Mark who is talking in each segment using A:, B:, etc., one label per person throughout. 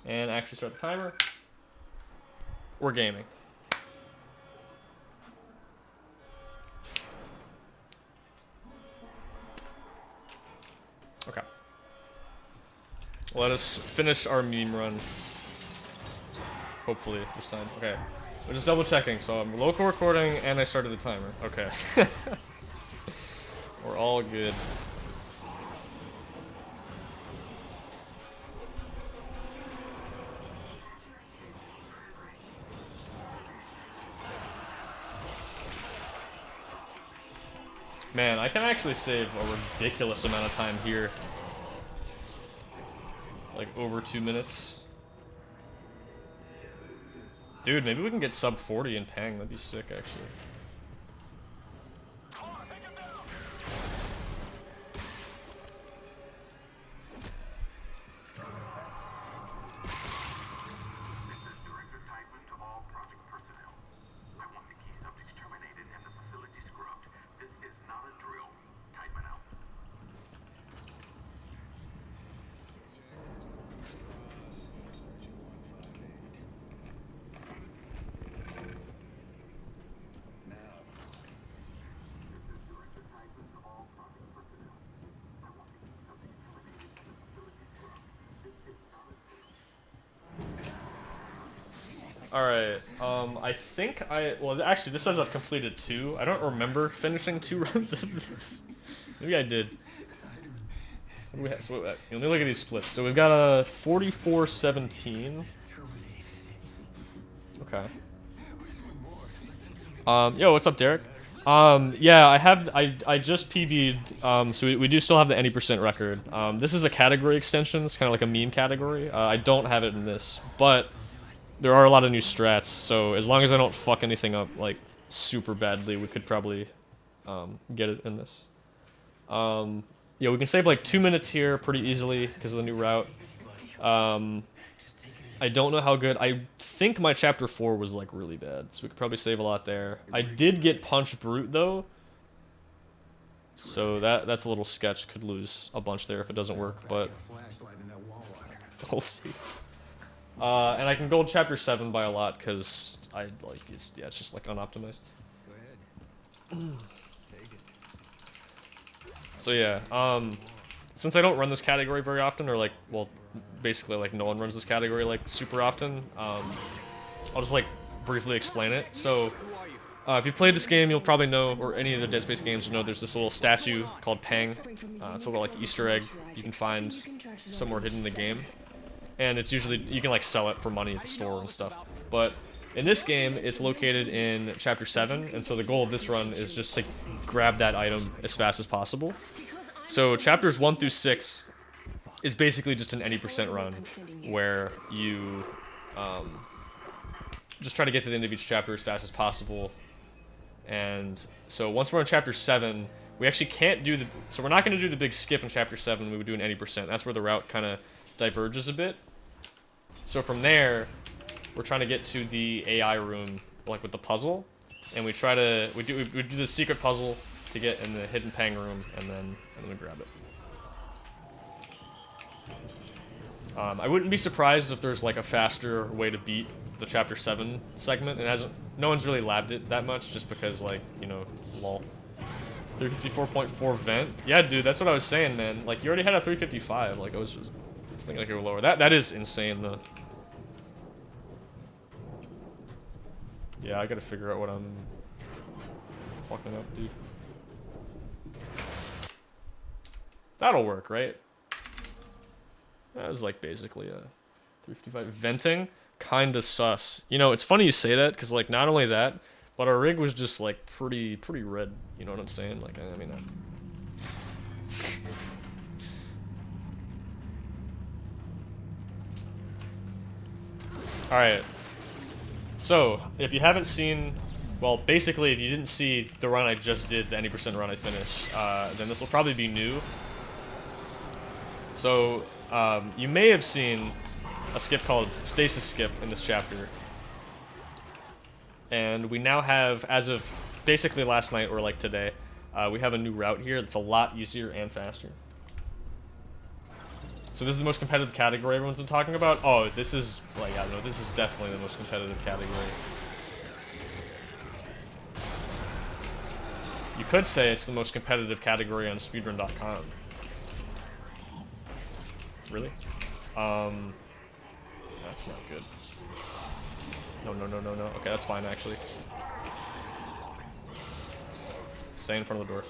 A: And actually start the timer. We're gaming. Okay. Let us finish our meme run. Hopefully this time. Okay. We're just double checking. So I'm local recording and I started the timer. Okay. We're all good. Man, I can actually save a ridiculous amount of time here. Like over 2 minutes. Dude, maybe we can get sub 40 in Peng. That'd be sick, actually. Alright, I think well, actually, this says I've completed 2. I don't remember finishing 2 runs of this. Maybe I did. So, let me look at these splits. So we've got a 44-17. Okay. Yo, what's up, Derek? Yeah, I just PB'd, so we do still have the any percent record. This is a category extension. It's kind of like a meme category. I don't have it in this, but there are a lot of new strats, so as long as I don't fuck anything up, like, super badly, we could probably, get it in this. Yeah, we can save, like, 2 minutes here pretty easily because of the new route. I don't know how good. I think my chapter 4 was, like, really bad, so we could probably save a lot there. I did get Punch Brute, though, so that's a little sketch. Could lose a bunch there if it doesn't work, but we'll see. And I can gold chapter 7 by a lot because it's just like unoptimized. So yeah, since I don't run this category very often, or like, well, basically like no one runs this category like super often, I'll just like briefly explain it. So if you've played this game, you'll probably know, or any of the Dead Space games, you know there's this little statue called Peng. It's a little like Easter egg you can find somewhere hidden in the game. And it's usually, you can like sell it for money at the store and stuff. But in this game, it's located in Chapter 7, and so the goal of this run is just to grab that item as fast as possible. So Chapters 1 through 6 is basically just an any percent run, where you just try to get to the end of each chapter as fast as possible. And so once we're on Chapter 7, we actually can't do the, so we're not going to do the big skip in Chapter 7, we would do an any percent. That's where the route kind of diverges a bit. So from there, we're trying to get to the AI room, like with the puzzle, and we try to we do the secret puzzle to get in the hidden Peng room, and then we grab it. I wouldn't be surprised if there's like a faster way to beat the Chapter 7 segment. It hasn't, no one's really labbed it that much, just because, like, you know, lol. 354.4 vent. Yeah, dude, that's what I was saying, man. Like, you already had a 355. Like, I was thinking like you were lower. That is insane, though. Yeah, I gotta figure out what I'm fucking up, dude. That'll work, right? That was like basically a 355. Venting, kinda sus. You know, it's funny you say that, because like not only that, but our rig was just like pretty red. You know what I'm saying? Like, I mean, Alright. So, if you haven't seen, well, basically, if you didn't see the run I just did, the any percent run I finished, then this will probably be new. So, you may have seen a skip called Stasis Skip in this chapter. And we now have, as of basically last night or like today, we have a new route here that's a lot easier and faster. So this is the most competitive category everyone's been talking about? Oh, this is, like, yeah, no, this is definitely the most competitive category. You could say it's the most competitive category on speedrun.com. Really? That's not good. No, no, no, no, no. Okay, that's fine, actually. Stay in front of the door.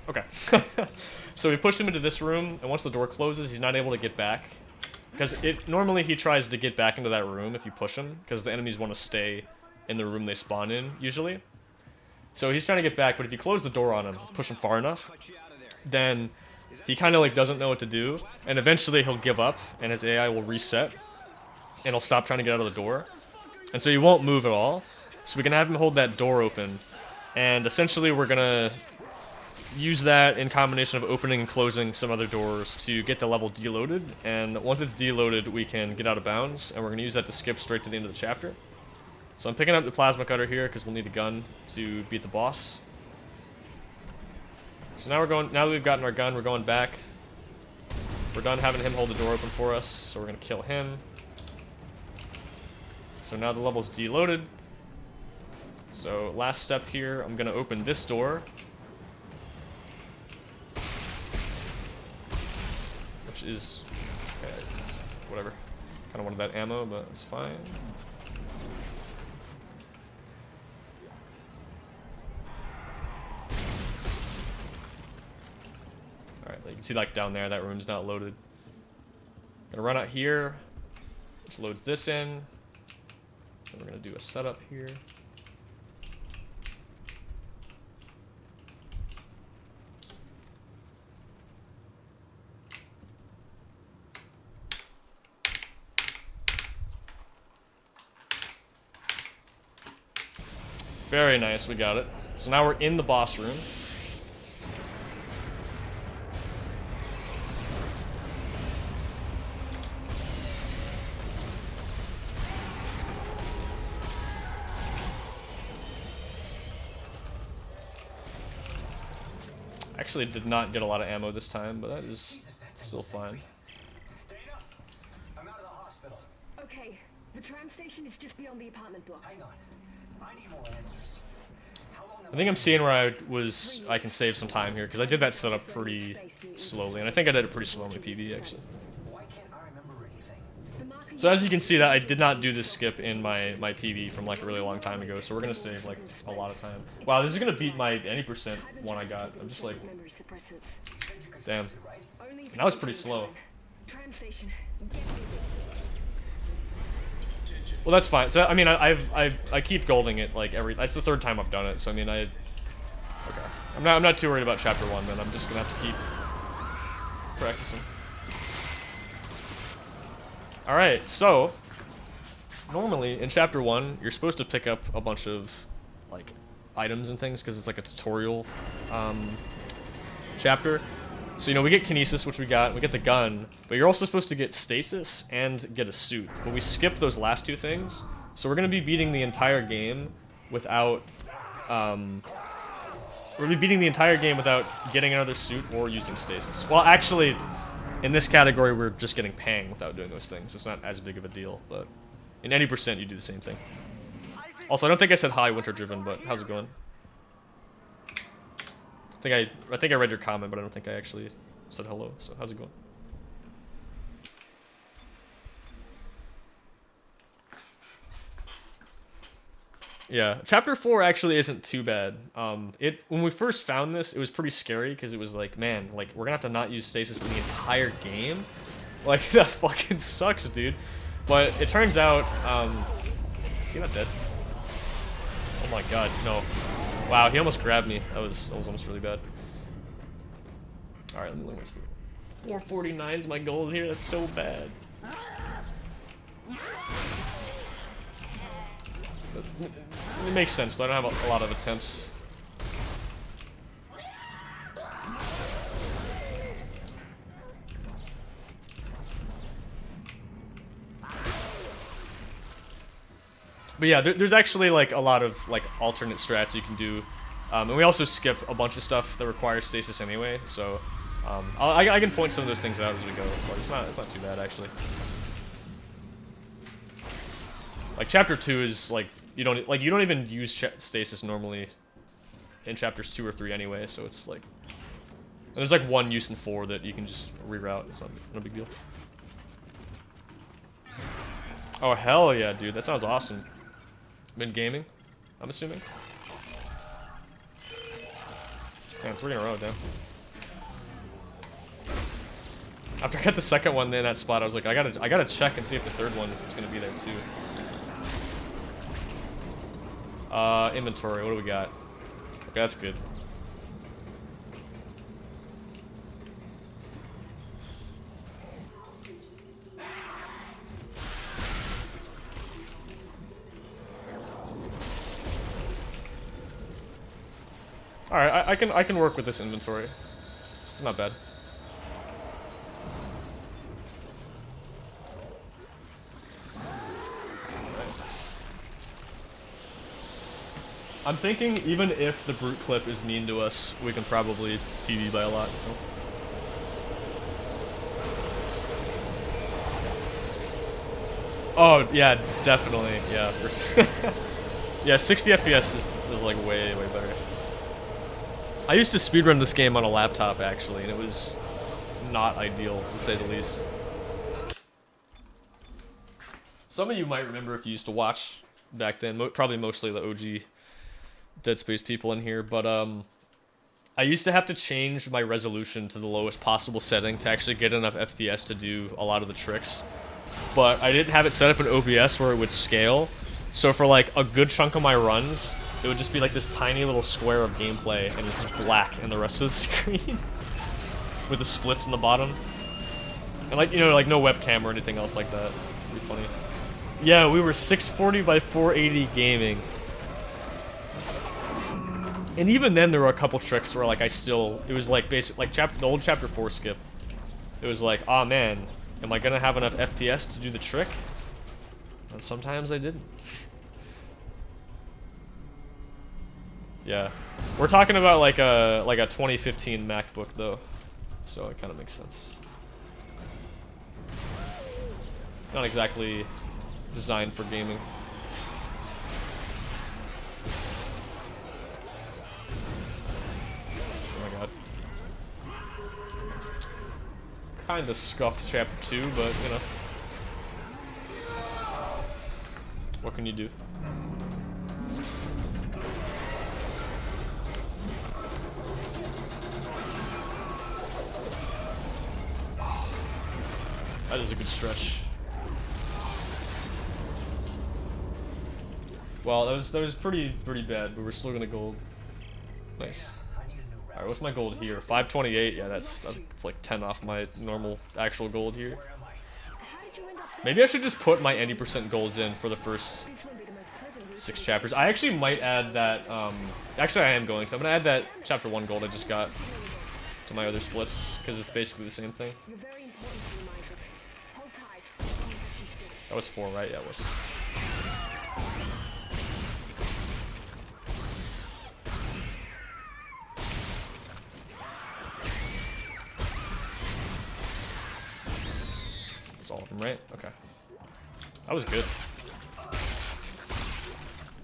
A: Okay. So we push him into this room, and once the door closes, he's not able to get back. Because normally he tries to get back into that room if you push him, because the enemies want to stay in the room they spawn in, usually. So he's trying to get back, but if you close the door on him, push him far enough, then he kind of like doesn't know what to do, and eventually he'll give up, and his AI will reset, and he'll stop trying to get out of the door. And so he won't move at all. So we can have him hold that door open, and essentially we're gonna use that in combination of opening and closing some other doors to get the level deloaded, and once it's deloaded we can get out of bounds, and we're going to use that to skip straight to the end of the chapter. So I'm picking up the plasma cutter here because we'll need a gun to beat the boss. So now now that we've gotten our gun, we're going back. We're done having him hold the door open for us, so we're going to kill him. So now the level's deloaded. So last step here, I'm going to open this door, which is, okay, whatever. Kind of wanted that ammo, but it's fine. Alright, you can see like down there, that room's not loaded. Gonna run out here, which loads this in. And we're gonna do a setup here. Very nice, we got it. So now we're in the boss room. Actually did not get a lot of ammo this time, but that is still fine.
B: Dana, I'm out of the hospital.
C: Okay, the tram station is just beyond the apartment block.
B: Hang on. I need more answers. How long
A: I think I'm seeing where I can save some time here, because I did that setup pretty slowly, and I think I did it pretty slow on my PB, actually.
B: Why can't I remember anything?
A: So as you can see, that I did not do this skip in my PB from like a really long time ago, so we're gonna save like a lot of time. Wow, this is gonna beat my any percent one I got. I'm just like, damn. And that was pretty slow.
C: Tram station.
A: Well, that's fine. So I mean, I keep golding it like that's the third time I've done it. So I mean, okay. I'm not too worried about chapter 1 then. I'm just gonna have to keep practicing. All right, so normally in chapter 1, you're supposed to pick up a bunch of like items and things because it's like a tutorial chapter. So, you know, we get kinesis, which we get the gun, but you're also supposed to get stasis and get a suit. But we skipped those last two things, so we're going to be beating the entire game without, getting another suit or using stasis. Well, actually, in this category, we're just getting Peng without doing those things, so it's not as big of a deal, but in any percent, you do the same thing. Also, I don't think I said hi, Winter Driven, but how's it going? I think I read your comment, but I don't think I actually said hello. So how's it going? Yeah, chapter 4 actually isn't too bad. When we first found this, it was pretty scary because it was like, man, like we're gonna have to not use stasis in the entire game. Like that fucking sucks, dude. But it turns out, is he not dead? Oh my god, no. Wow, he almost grabbed me. That was almost really bad. Alright, let me look at this. 449 is my goal here. That's so bad. But it makes sense, though. I don't have a lot of attempts. But yeah, there's actually like a lot of like alternate strats you can do And we also skip a bunch of stuff that requires stasis anyway, so I can point some of those things out as we go, but it's not too bad actually. Like chapter 2 is like you don't even use stasis normally in chapters 2 or 3 anyway, so it's like there's like one use in 4 that you can just reroute. It's not a big deal. Oh hell yeah, dude, that sounds awesome. Been gaming, I'm assuming. Man, 3 in a row, damn. After I got the second one in that spot, I was like, I gotta check and see if the third one is gonna be there too. Inventory, what do we got? Okay, that's good. Alright, I can work with this inventory. It's not bad. I'm thinking even if the brute clip is mean to us, we can probably TV by a lot, so. Oh, yeah, definitely, yeah. Yeah, 60 FPS is like way better. I used to speedrun this game on a laptop, actually, and it was not ideal, to say the least. Some of you might remember if you used to watch back then, probably mostly the OG Dead Space people in here, but I used to have to change my resolution to the lowest possible setting to actually get enough FPS to do a lot of the tricks. But I didn't have it set up in OBS where it would scale, so for like a good chunk of my runs, it would just be like this tiny little square of gameplay, and it's just black in the rest of the screen, with the splits in the bottom, and like, you know, like no webcam or anything else like that. Pretty funny. Yeah, we were 640 by 480 gaming. And even then, there were a couple tricks where, like, it was like basic, like the old chapter 4 skip. It was like, ah, man, am I gonna have enough FPS to do the trick? And sometimes I didn't. Yeah, we're talking about like a 2015 MacBook though, so it kind of makes sense. Not exactly designed for gaming. Kinda scuffed chapter 2, but you know. What can you do? That is a good stretch. Well, that was pretty bad, but we're still gonna gold. Nice. Alright, what's my gold here? 528. Yeah, that's like 10 off my normal actual gold here. Maybe I should just put my 80% golds in for the first 6 chapters. I actually might add that. Actually, I am going to. I'm gonna add that chapter 1 gold I just got to my other splits because it's basically the same thing. That was 4, right? Yeah, it was. That's all of them, right? Okay. That was good. I'm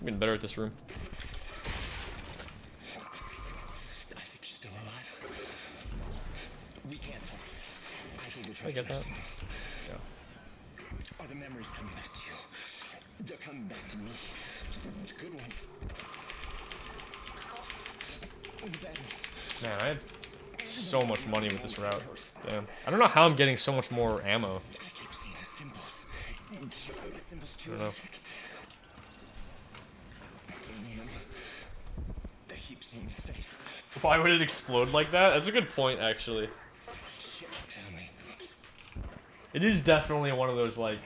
A: getting better at this room.
D: I think you're still alive. We can't talk. I think we're
A: I get that. Yeah.
D: Are the memories coming back to you? They're coming back to me. The good ones. The bad ones.
A: Man, I have so much money with this route. Damn. I don't know how I'm getting so much more ammo.
D: I keep seeing the symbols. The symbols too.
A: I don't know.
D: They keep seeing his face.
A: Why would it explode like that? That's a good point, actually.
D: Shit, tell me.
A: It is definitely one of those, like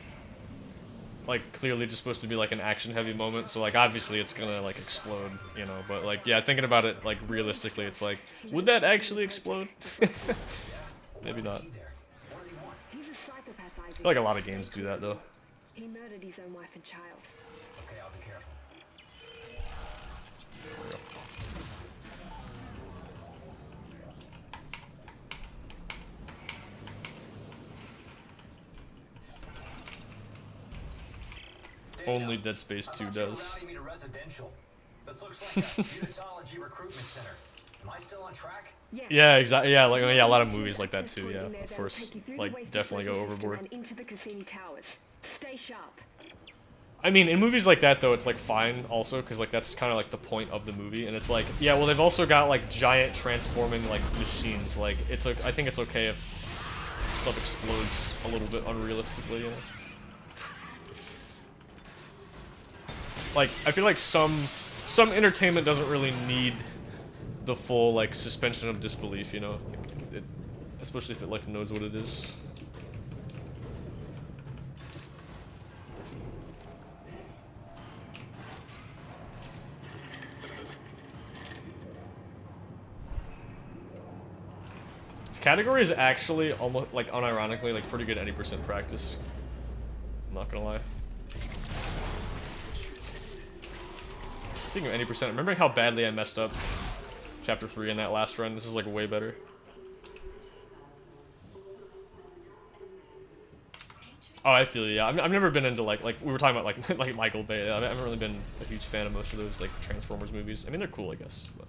A: clearly just supposed to be like an action-heavy moment, so like obviously it's gonna like explode, you know, but like, yeah, thinking about it like realistically, it's like, would that actually explode? Maybe not.
C: He's a psychopath,
A: I
C: Isaac.
A: feel like a lot of games do that though.
C: He murdered his own wife and child.
B: Okay, I'll be careful.
A: Only Dead Space 2 does.
B: Routing me to residential. This looks like a unitology recruitment center. Am I still on track?
A: Yeah, exactly. Yeah, like yeah, a lot of movies like that too. Yeah, of course, like definitely go overboard.
C: Into the Cassini Towers. Stay sharp.
A: I mean, in movies like that though, it's like fine also because like that's kind of like the point of the movie, and it's like yeah, well they've also got like giant transforming like machines. Like it's like I think it's okay if stuff explodes a little bit unrealistically. You know? Like I feel like some entertainment doesn't really need the full like suspension of disbelief, you know, like, especially if it like knows what it is. This category is actually almost like unironically like pretty good 80% practice. I'm not gonna lie. Speaking of 80%, remembering how badly I messed up Chapter 3 in that last run, this is like way better. Oh, I feel you. Yeah, I've never been into like we were talking about like like Michael Bay. I haven't really been a huge fan of most of those like Transformers movies. I mean, they're cool, I guess. But...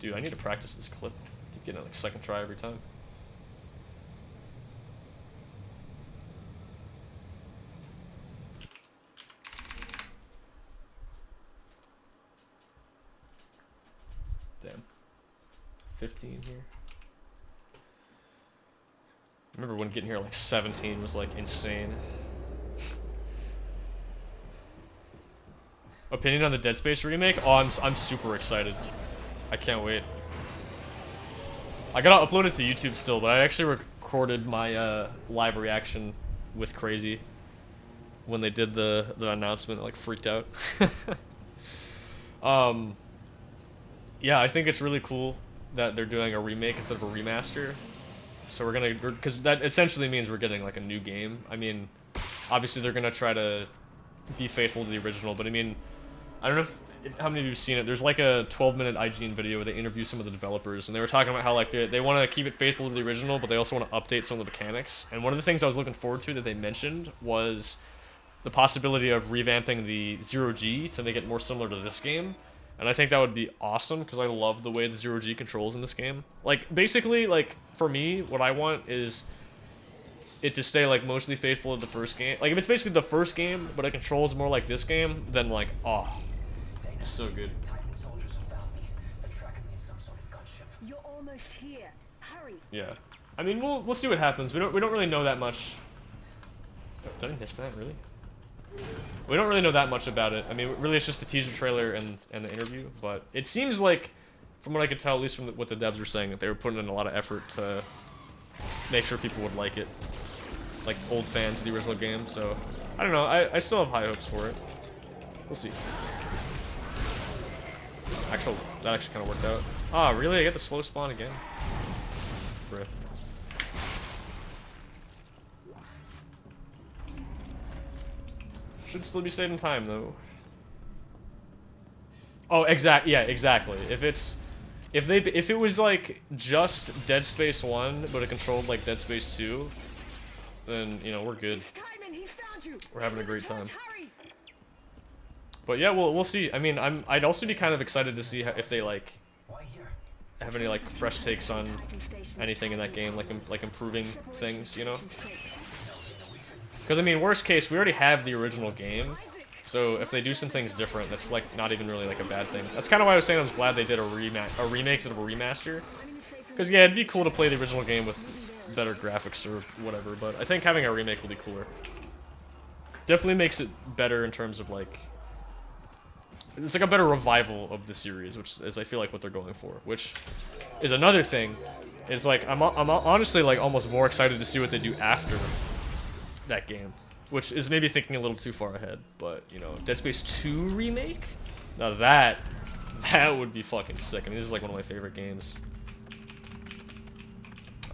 A: Dude, I need to practice this clip. I keep getting it like second try every time. Damn. 15 here. I remember when getting here like 17 was like insane. Opinion on the Dead Space remake? Oh, I'm super excited. I can't wait. I gotta upload it to YouTube still, but I actually recorded my live reaction with Crazy when they did the announcement. Like freaked out. Yeah, I think it's really cool that they're doing a remake instead of a remaster. So we're gonna, because that essentially means we're getting like a new game. I mean, obviously they're gonna try to be faithful to the original, but I mean, I don't know how many of you have seen it. There's like a 12-minute IGN video where they interview some of the developers, and they were talking about how like they want to keep it faithful to the original, but they also want to update some of the mechanics. And one of the things I was looking forward to that they mentioned was the possibility of revamping the Zero-G to make it more similar to this game. And I think that would be awesome, because I love the way the Zero-G controls in this game. Like, basically, like, for me, what I want is it to stay, like, mostly faithful to the first game. Like, if it's basically the first game, but it controls more like this game, then, like, oh, so good.
B: Titan soldiers have found me. They're tracking me in some sort of gunship.
C: You're almost here. Hurry.
A: Yeah. I mean, we'll see what happens. We don't really know that much. Did I miss that, really? We don't really know that much about it. I mean, really, it's just the teaser trailer and the interview. But it seems like, from what I could tell, at least from what the devs were saying, that they were putting in a lot of effort to make sure people would like it. Like, old fans of the original game. So, I don't know. I still have high hopes for it. We'll see. That actually kind of worked out. Ah, really? I get the slow spawn again? Bruh. Should still be saving time, though. Oh, yeah, exactly. If it was like just Dead Space 1, but it controlled like Dead Space 2, then you know we're good. We're having a great time. But yeah, we'll see. I mean, I'd also be kind of excited to see if they like have any like fresh takes on anything in that game, like improving things, you know. Because, I mean, worst case, we already have the original game, so if they do some things different, that's, like, not even really, like, a bad thing. That's kind of why I was saying I was glad they did a remake instead of a remaster. Because, yeah, it'd be cool to play the original game with better graphics or whatever, but I think having a remake will be cooler. Definitely makes it better in terms of, like... It's like a better revival of the series, which is, I feel like, what they're going for. Which is another thing, is, like, I'm honestly, like, almost more excited to see what they do after that game, which is maybe thinking a little too far ahead, but you know, Dead Space 2 remake? Now that would be fucking sick. I mean, this is like one of my favorite games.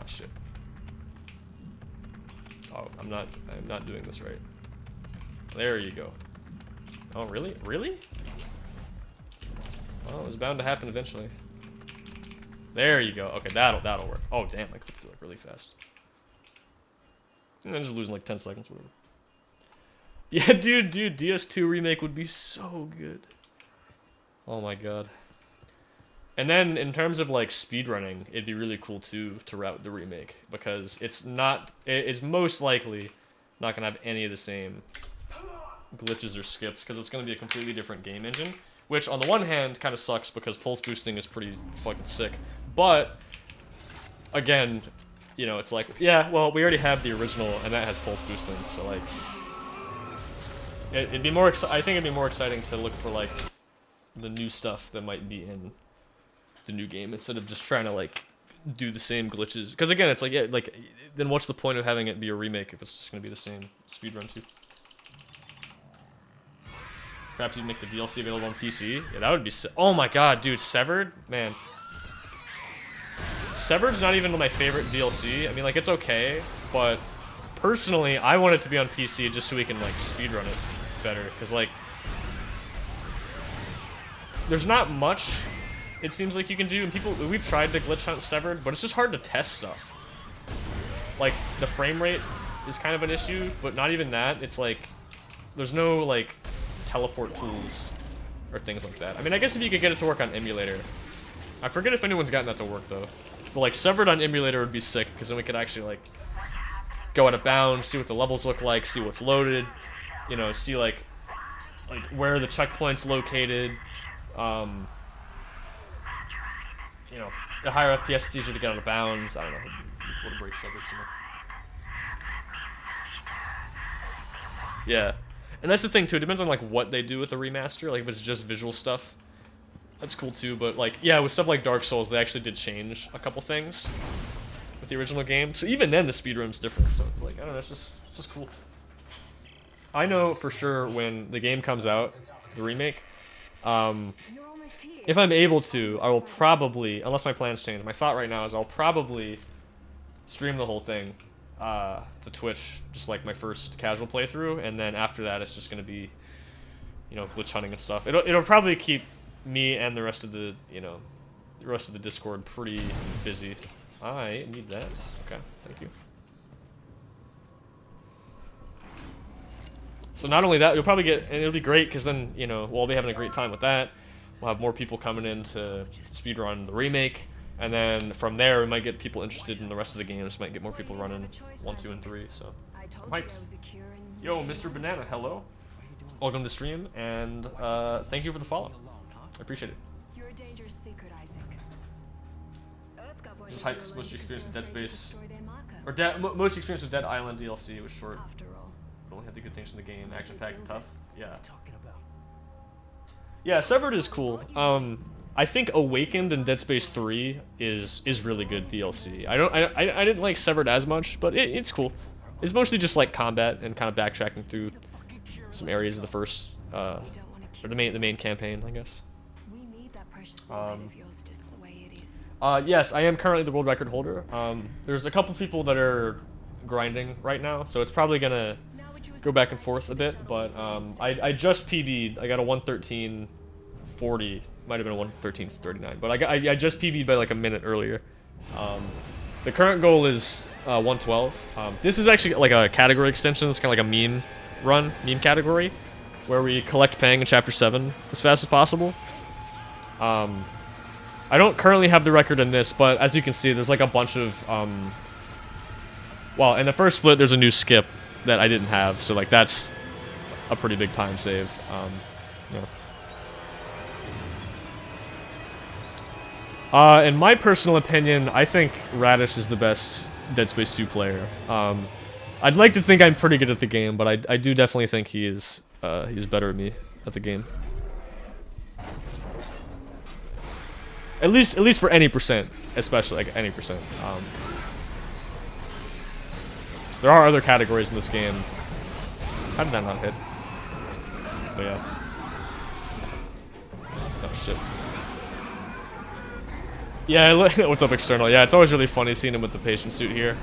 A: Oh shit. Oh, I'm not doing this right. There you go. Oh, really? Really? Well, it was bound to happen eventually. There you go. Okay, that'll work. Oh damn, I clicked through like really fast. I'm just losing like 10 seconds, whatever. Yeah, dude, DS2 remake would be so good. Oh my god. And then in terms of like speedrunning, it'd be really cool too to route the remake because it's most likely not gonna have any of the same glitches or skips because it's gonna be a completely different game engine, which on the one hand kind of sucks because pulse boosting is pretty fucking sick, but again, you know, it's like, yeah, well, we already have the original and that has pulse boosting, so like it'd be more I think it'd be more exciting to look for like the new stuff that might be in the new game instead of just trying to like do the same glitches, because again it's like, yeah, like then what's the point of having it be a remake if it's just gonna be the same speedrun too. Perhaps you'd make the DLC available on PC. Yeah, that would be oh my god, dude, Severed, man. Severed's not even my favorite DLC. I mean, like, it's okay, but personally I want it to be on PC just so we can like speedrun it better, because like there's not much it seems like you can do, and we've tried to glitch hunt Severed, but it's just hard to test stuff. Like, the frame rate is kind of an issue, but not even that. It's like, there's no, like, teleport tools or things like that. I mean, I guess if you could get it to work on emulator. I forget if anyone's gotten that to work, though. But, like, Severed on emulator would be sick, because then we could actually, like, go out of bounds, see what the levels look like, see what's loaded, you know, see, like where the checkpoint's located, you know, the higher FPS it's easier to get out of bounds. I don't know. What a break Severed somewhere. Yeah. And that's the thing, too. It depends on, like, what they do with the remaster. Like, if it's just visual stuff, that's cool, too. But, like, yeah, with stuff like Dark Souls, they actually did change a couple things with the original game. So even then, the speedrun's different. So it's like, I don't know, it's just cool. I know for sure when the game comes out, the remake, if I'm able to, I will probably, unless my plans change, my thought right now is I'll probably stream the whole thing to Twitch, just like my first casual playthrough, and then after that it's just going to be, you know, glitch hunting and stuff. It'll probably keep me and the rest of the, you know, the rest of the Discord pretty busy. I need that. Okay, thank you. So not only that, you'll probably get, and it'll be great because then, you know, we'll all be having a great time with that. We'll have more people coming in to speedrun the remake, and then from there we might get people interested in the rest of the games. Might get more people running 1, 2, and 3. So I'm hyped. Yo, Mr. Banana, hello. Welcome to the stream, and thank you for the follow. I appreciate it.
C: You're a dangerous secret, Isaac.
A: Just hyped because most experience with Dead Space, or most experience with Dead Island DLC was short. But only had the good things in the game, action-packed and tough. Yeah. Yeah, Severed is cool. I think Awakened and Dead Space 3 is really good DLC. I didn't like Severed as much, but it's cool. It's mostly just like combat and kind of backtracking through some areas of the first or the main campaign, I guess. Yes, I am currently the world record holder. There's a couple people that are grinding right now, so it's probably gonna go back and forth a bit, but I just PB'd. I got a 113.40, might have been a 113.39, but I just PB'd by like a minute earlier. The current goal is 112. This is actually like a category extension. It's kind of like a meme category, where we collect Peng in Chapter 7 as fast as possible. I don't currently have the record in this, but as you can see, there's like a bunch of well, in the first split, there's a new skip that I didn't have, so like that's a pretty big time save. Yeah. In my personal opinion, I think Radish is the best Dead Space 2 player. I'd like to think I'm pretty good at the game, but I do definitely think he's better than me at the game. At least for any percent, especially like any percent. There are other categories in this game. How did that not hit? But yeah. Oh shit. Yeah, what's up, External? Yeah, it's always really funny seeing him with the patient suit here.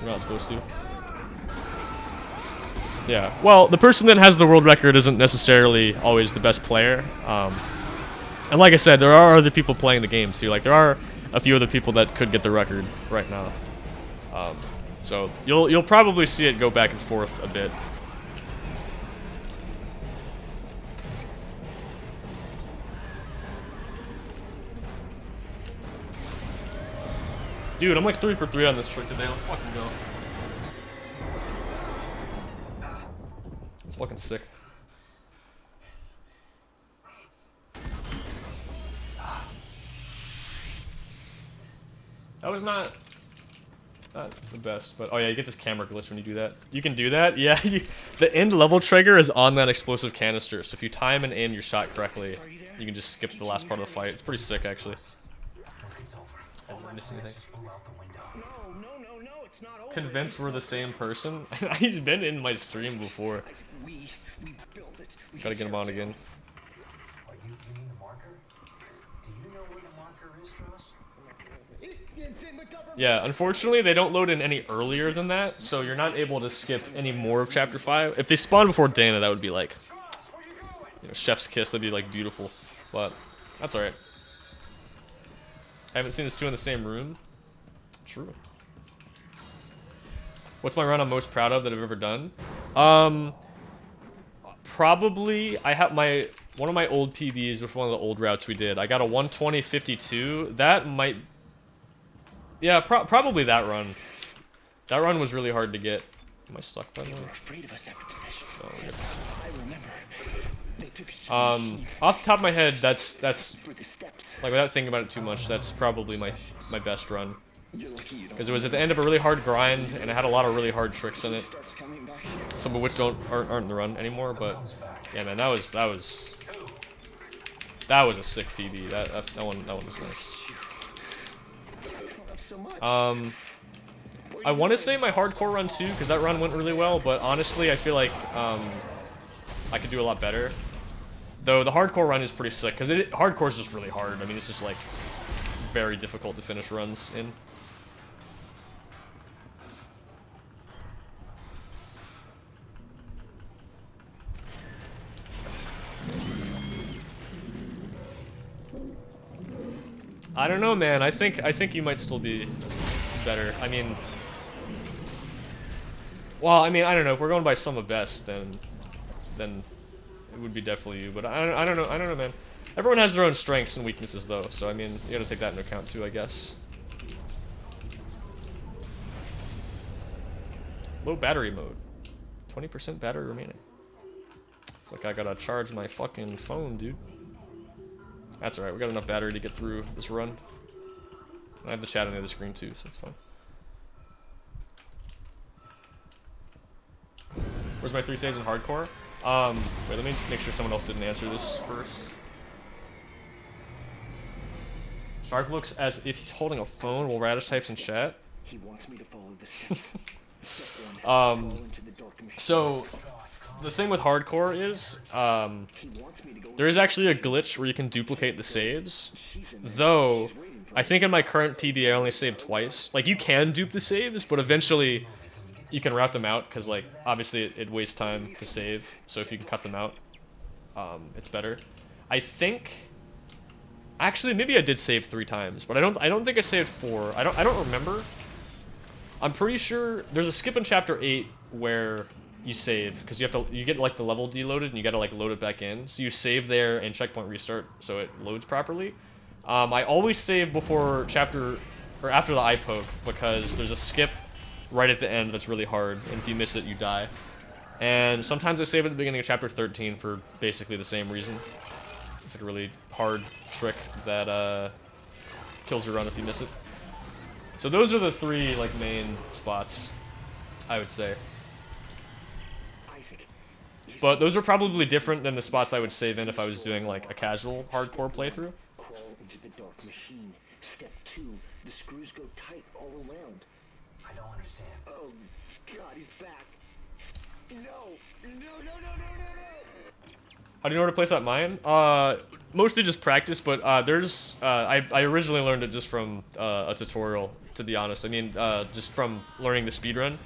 A: You're not supposed to. Yeah, well, the person that has the world record isn't necessarily always the best player. And like I said, there are other people playing the game too. Like, there are a few other people that could get the record right now. So you'll probably see it go back and forth a bit. Dude, I'm like 3 for 3 on this trick today. Let's fucking go. It's fucking sick. That was not the best, but oh yeah, you get this camera glitch when you do that. You can do that? Yeah, the end level trigger is on that explosive canister, so if you time and aim your shot correctly, you can just skip the last part of the fight. It's pretty sick, actually. Am I missing anything?
D: No, it's not over.
A: Convinced we're the same person? He's been in my stream before.
D: We built it.
A: Gotta get him on again.
B: Oh, you mean the marker? Do you know where the marker is, Strauss?
D: It's in the government.
A: Yeah, unfortunately, they don't load in any earlier than that, so you're not able to skip any more of Chapter 5. If they spawn before Dana, that would be like, you know, chef's kiss. That'd be like beautiful, but that's alright. I haven't seen this two in the same room. True. What's my run I'm most proud of that I've ever done? Probably I have one of my old PBs with one of the old routes we did. I got a 120.52. That might, yeah, probably that run. That run was really hard to get. Am I stuck by now?
D: Afraid of us after possession.
A: Oh,
D: I remember. They took
A: off the top of my head, that's
D: for the steps.
A: like without thinking about it too much, that's probably my best run.
D: You're lucky you don't.
A: Because it was at the end of a really hard grind, and it had a lot of really hard tricks in it.
D: Starts coming back.
A: Some of which aren't in the run anymore, but yeah, man, that was a sick PB. That one was nice.
D: So much.
A: I want to say my hardcore run too, because that run went really well. But honestly, I feel like I could do a lot better. Though the hardcore run is pretty sick, because hardcore is just really hard. I mean, it's just like very difficult to finish runs in. I don't know, man. I think you might still be better. I mean, well, I mean, I don't know. If we're going by sum of best, then it would be definitely you. But I don't know, man. Everyone has their own strengths and weaknesses, though. So I mean, you gotta take that into account too, I guess. Low battery mode. 20% battery remaining. It's like I gotta charge my fucking phone, dude. That's alright, we got enough battery to get through this run. I have the chat on the other screen too, so it's fine. Where's my 3 saves in hardcore? Wait, let me make sure someone else didn't answer this first. Shark looks as if he's holding a phone while Radish types in chat.
D: He wants me to follow the steps. Step one, fall into the dark machine.
A: So the thing with hardcore is,
D: He wants me to go
A: there is actually a glitch where you can duplicate the saves. Though, I think in my current PB I only saved twice. Like, you can dupe the saves, but eventually you can route them out, because, like, obviously it wastes time to save. So if you can cut them out, it's better. I think... Actually, maybe I did save 3 times, but I don't think I saved 4. I don't remember. I'm pretty sure there's a skip in chapter 8 where you save, because you get like the level deloaded and you gotta like load it back in. So you save there and checkpoint restart so it loads properly. I always save before chapter or after the eye poke, because there's a skip right at the end that's really hard, and if you miss it, you die. And sometimes I save at the beginning of chapter 13 for basically the same reason. It's like a really hard trick that kills your run if you miss it. So those are the 3 like main spots, I would say. But those are probably different than the spots I would save in if I was doing like a casual hardcore playthrough.
D: Crawl into the dark machine. Step 2, the screws go tight all around.
B: I don't understand.
D: Oh God, he's back. No.
A: How do you know where to place that mine? Mostly just practice, but there's I originally learned it just from a tutorial, to be honest. I mean, just from learning the speedrun.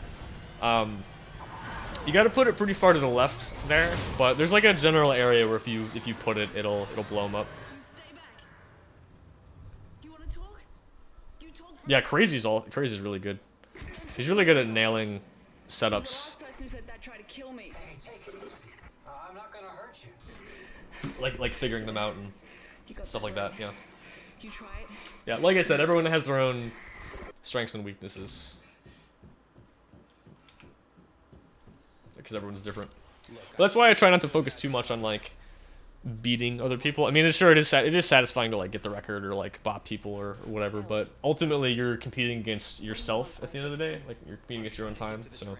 A: You got to put it pretty far to the left there, but there's like a general area where if you put it, it'll blow them up.
E: You stay back. You want to talk? You talk.
A: Yeah, Crazy's really good. He's really good at nailing
C: The
A: setups.
C: last person who said that tried to kill me.
B: Hey, take it easy. I'm not gonna hurt you.
A: Like figuring them out and
C: You got
A: stuff like that. Yeah.
C: You try it.
A: Yeah, like I said, everyone has their own strengths and weaknesses. Because everyone's different. But that's why I try not to focus too much on like beating other people. I mean, it is satisfying to like get the record or like bot people or whatever, but ultimately you're competing against yourself at the end of the day. Like you're competing against your own time. So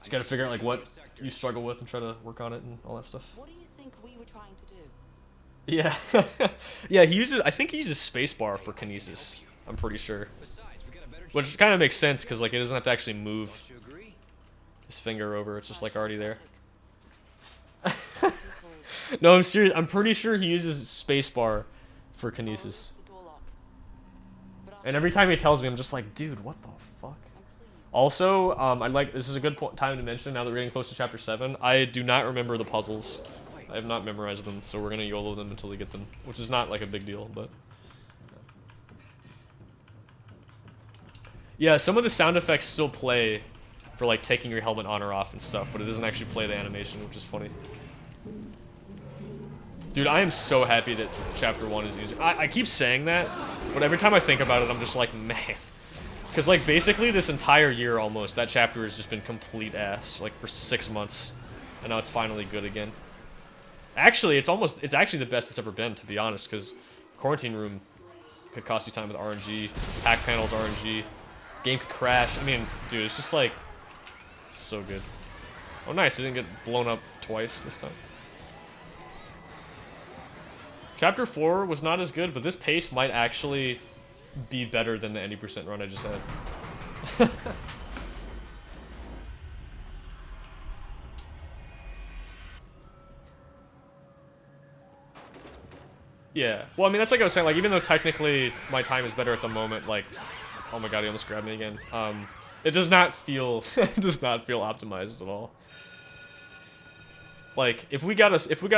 A: just gotta figure out like what you struggle with and try to work on it and all that stuff.
E: What do you think we were trying to do?
A: Yeah, yeah. I think he uses spacebar for kinesis. I'm pretty sure, which kind of makes sense because like it doesn't have to actually move his finger over. It's just like already there. No, I'm serious. I'm pretty sure he uses spacebar for kinesis. And every time he tells me, I'm just like, dude, what the fuck? Also, this is a good time to mention now that we're getting close to chapter 7. I do not remember the puzzles. I have not memorized them, so we're gonna YOLO them until we get them, which is not like a big deal, but yeah, some of the sound effects still play for like taking your helmet on or off and stuff, but it doesn't actually play the animation, which is funny. Dude, I am so happy that chapter 1 is easier. I keep saying that, but every time I think about it, I'm just like, man. Because, like, basically this entire year almost, that chapter has just been complete ass, like, for 6 months. And now it's finally good again. Actually, it's actually the best it's ever been, to be honest, because Quarantine Room could cost you time with RNG, pack panels RNG, game could crash. I mean, dude, it's just, like, so good. Oh, nice, it didn't get blown up twice this time. Chapter 4 was not as good, but this pace might actually be better than the 80% run I just had. Yeah. Well, I mean, that's like I was saying, like, even though technically my time is better at the moment, like, oh my god, he almost grabbed me again. It does not feel, it does not feel optimized at all. Like, if we got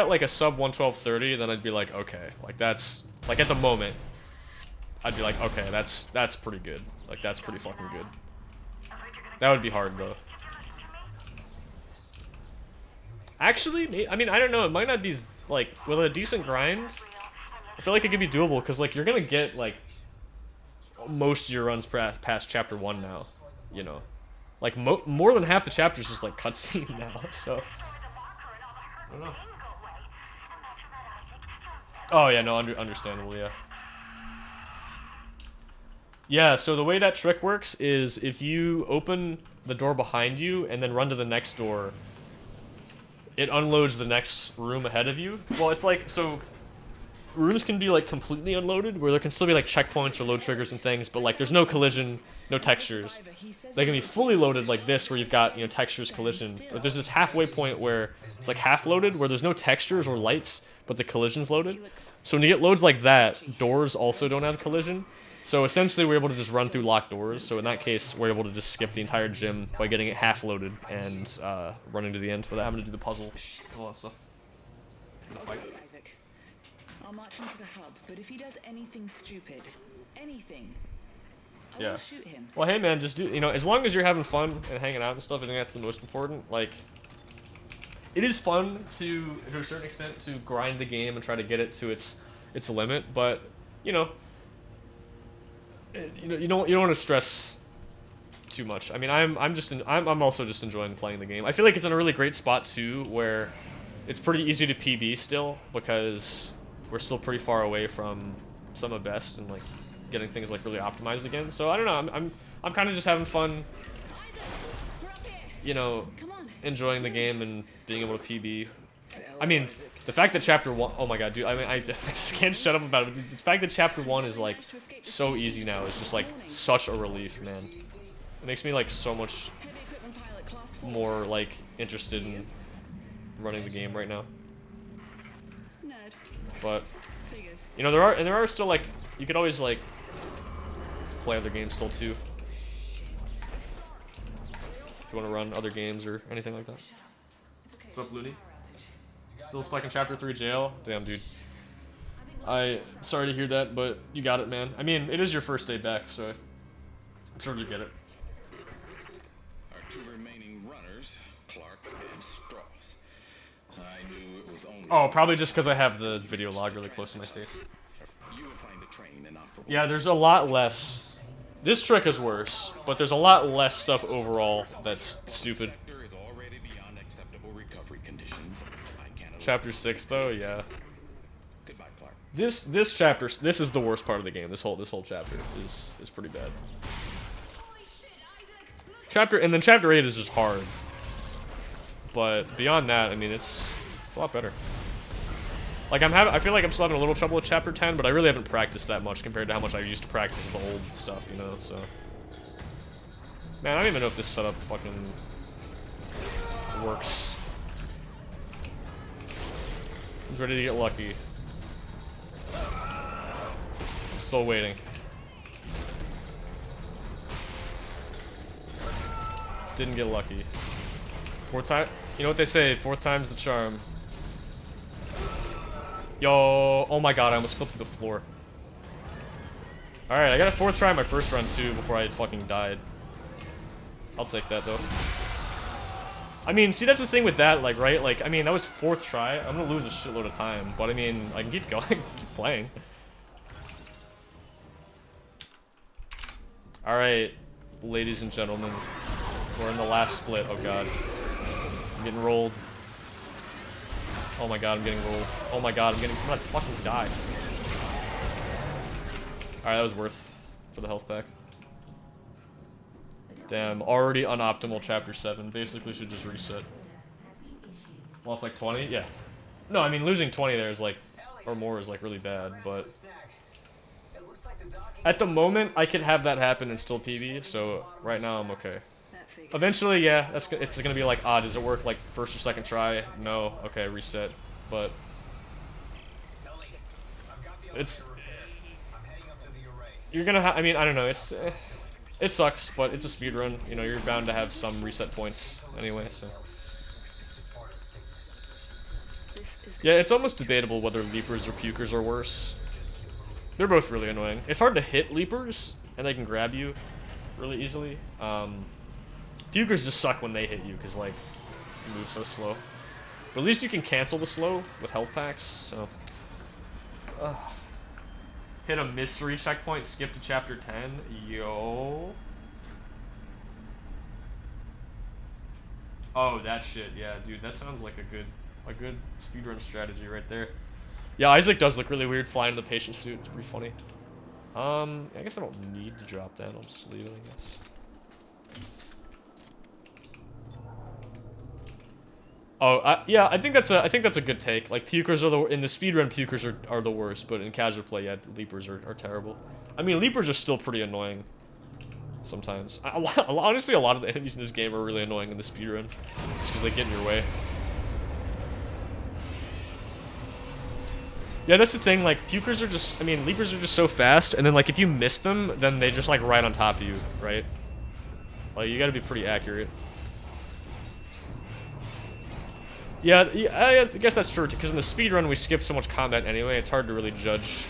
A: like a sub 112.30, then I'd be like, okay, like that's, like at the moment, I'd be like, okay, that's pretty good. Like, that's pretty fucking good. That would be hard, though. Actually, I mean, I don't know, it might not be, like, with a decent grind, I feel like it could be doable, because, like, you're gonna get, like, most of your runs past chapter 1 now, you know? Like, more than half the chapters is, like, cutscene now, so... I don't know. Oh yeah, no, understandable, yeah. Yeah, so the way that trick works is if you open the door behind you and then run to the next door, it unloads the next room ahead of you. Well, it's like, so rooms can be like completely unloaded, where there can still be like checkpoints or load triggers and things, but like there's no collision, no textures. They can be fully loaded like this, where you've got, you know, textures, collision, but there's this halfway point where it's like half loaded, where there's no textures or lights, but the collision's loaded. So when you get loads like that, doors also don't have collision. So essentially we're able to just run through locked doors. So in that case, we're able to just skip the entire gym by getting it half loaded and running to the end without having to do the puzzle and all that stuff. The fight.
C: I'll march him to the hub, but if he does anything stupid, anything, I
A: Yeah.
C: will shoot him.
A: Well, hey man, just do, you know, as long as you're having fun and hanging out and stuff, I think that's the most important. Like, it is fun to a certain extent, to grind the game and try to get it to its limit, but you know, you don't want to stress too much. I mean, I'm also just enjoying playing the game. I feel like it's in a really great spot too, where it's pretty easy to PB still, because we're still pretty far away from some of best and like getting things like really optimized again. So I don't know. I'm kind of just having fun, you know, enjoying the game and being able to PB. I mean, the fact that chapter 1, oh my god, dude, I mean, I just can't shut up about it. The fact that chapter 1 is like so easy now is just like such a relief, man. It makes me like so much more like interested in running the game right now. But you know, there are still like, you could always like play other games still too, if you want to run other games or anything like that. What's up, Looney? Still stuck in chapter 3 jail? Damn, dude. Sorry to hear that, but you got it, man. I mean, it is your first day back, so I'm sure you get it.
D: Our two remaining runners, Clark and Strauss. I knew it was only...
A: Oh, probably just because I have the video log really close to my face.
D: You would find the train and not for...
A: Yeah, there's a lot less This trick is worse, but there's a lot less stuff overall that's stupid.
D: Sector is already beyond acceptable recovery conditions. I can't.
A: Chapter 6 though, yeah.
D: Goodbye, Clark.
A: This chapter, this is the worst part of the game. This whole chapter is pretty bad.
E: Holy shit, Isaac! Look
A: And then chapter 8 is just hard. But beyond that, I mean, it's a lot better. Like I feel like I'm still having a little trouble with chapter 10, but I really haven't practiced that much compared to how much I used to practice the old stuff, you know. So, man, I don't even know if this setup fucking works. Who's ready to get lucky? I'm still waiting. Didn't get lucky. Fourth time? You know what they say, fourth time's the charm. Yo, oh my god, I almost clipped through the floor. Alright, I got a fourth try in my first run too before I fucking died. I'll take that though. I mean, see, that's the thing with that, like, right? Like, I mean, that was fourth try. I'm gonna lose a shitload of time, but I mean, I can keep going, keep playing. Alright, ladies and gentlemen. We're in the last split, oh god. I'm getting rolled. Oh my god, I'm getting rolled. Oh my god, I'm gonna fucking die. Alright, that was worth for the health pack. Damn, already unoptimal chapter 7. Basically should just reset. Lost like 20? Yeah. No, I mean losing 20 there is like, or more is like really bad, but at the moment I could have that happen and still PB, so right now I'm okay. Eventually, yeah, it's gonna be like, does it work like first or second try? No, okay, reset. But it's you're gonna I mean, I don't know. It sucks, but it's a speedrun. You know, you're bound to have some reset points anyway. So yeah, it's almost debatable whether leapers or pukers are worse. They're both really annoying. It's hard to hit leapers, and they can grab you really easily. Pukers just suck when they hit you, because, like, you move so slow. But at least you can cancel the slow with health packs, so... Hit a mystery checkpoint, skip to chapter 10. Yo. Oh, that shit, yeah, dude, that sounds like a good speedrun strategy right there. Yeah, Isaac does look really weird flying in the patient suit, it's pretty funny. I guess I don't need to drop that, I'll just leave it, I guess. Oh, yeah, I think that's a good take. Like, pukers are in the speedrun, pukers are the worst, but in casual play, yeah, leapers are terrible. I mean, leapers are still pretty annoying sometimes. Honestly, a lot of the enemies in this game are really annoying in the speedrun, just because they get in your way. Yeah, that's the thing, like, pukers are just, I mean, leapers are just so fast, and then, like, if you miss them, then they just, like, right on top of you, right? Like, you gotta be pretty accurate. Yeah, I guess that's true, because in the speedrun we skip so much combat anyway, it's hard to really judge.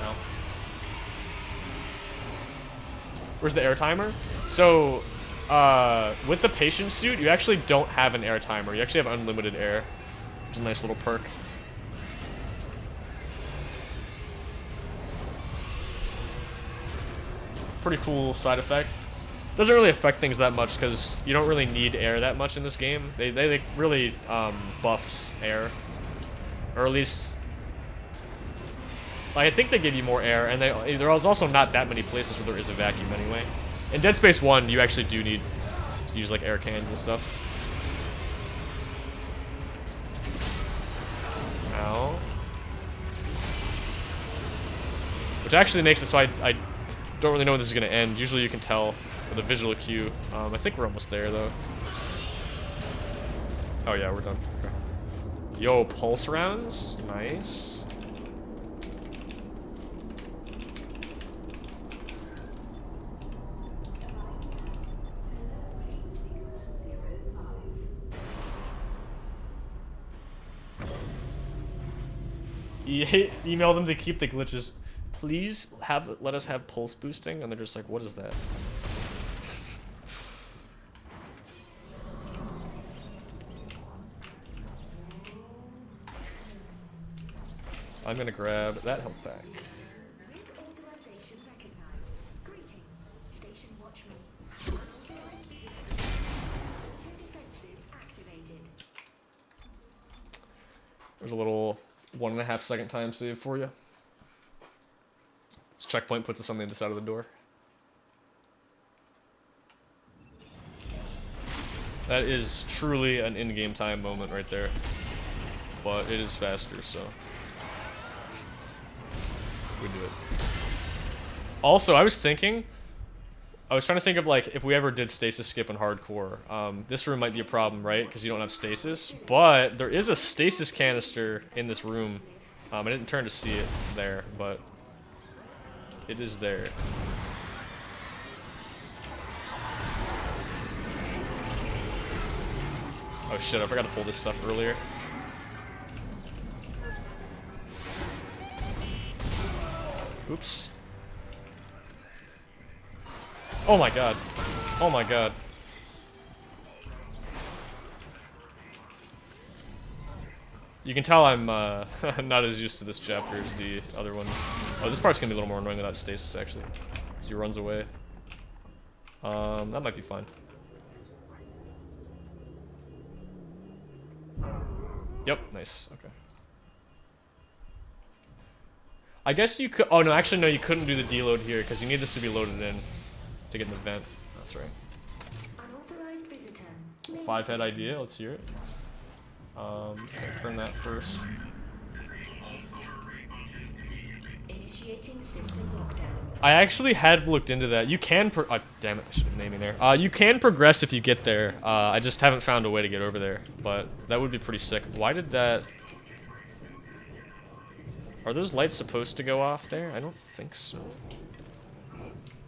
A: No. Where's the air timer? So, with the patient suit, you actually don't have an air timer. You actually have unlimited air, which is a nice little perk. Pretty cool side effect. Doesn't really affect things that much because you don't really need air that much in this game. They really buffed air, or at least like, I think they give you more air, and there's also not that many places where there is a vacuum anyway. In Dead Space 1, you actually do need to use like air cans and stuff. Ow. Which actually makes it so I don't really know when this is gonna end. Usually you can tell with a visual cue. I think we're almost there though. Oh yeah, we're done. Okay. Yo, pulse rounds, nice. Email them to keep the glitches. Please let us have pulse boosting, and they're just like, what is that? I'm gonna grab that health pack.
F: With authorization recognized. Greetings, station watchman. Unauthorized visitor. Auto defenses activated.
A: There's a little 1.5 second time save for you. This checkpoint puts us on the other side of the door. That is truly an in-game time moment right there. But it is faster, so we do it. Also, I was trying to think of like if we ever did stasis skip in hardcore. This room might be a problem, right? Because you don't have stasis. But there is a stasis canister in this room. I didn't turn to see it there, but it is there. Oh shit, I forgot to pull this stuff earlier. Oops. Oh my god. Oh my god. You can tell I'm not as used to this chapter as the other ones. Oh, this part's gonna be a little more annoying without stasis, actually. Because he runs away. That might be fine. Yep, nice. Okay. I guess you could. Oh no, actually no, you couldn't do the deload here because you need this to be loaded in to get in the vent. That's right.
F: Unauthorized visitor.
A: 5-head idea. Let's hear it. Turn that first.
F: Initiating system lockdown.
A: I actually had looked into that. You can. Damn it! I should have named there. You can progress if you get there. I just haven't found a way to get over there. But that would be pretty sick. Why did that? Are those lights supposed to go off there? I don't think so.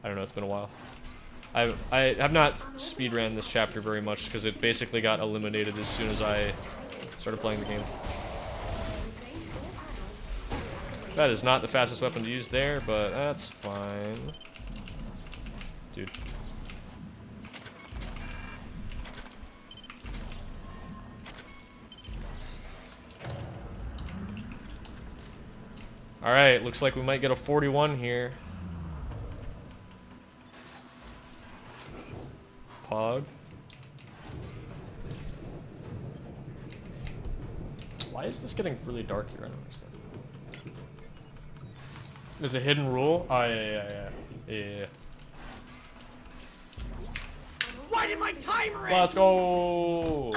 A: I don't know, it's been a while. I have not speedran this chapter very much because it basically got eliminated as soon as I started playing the game. That is not the fastest weapon to use there, but that's fine. Dude. Alright, looks like we might get a 41 here. Pog. Why is this getting really dark here? I don't understand. There's a hidden rule? Oh, yeah.
E: Why did my timer end?
A: Let's go!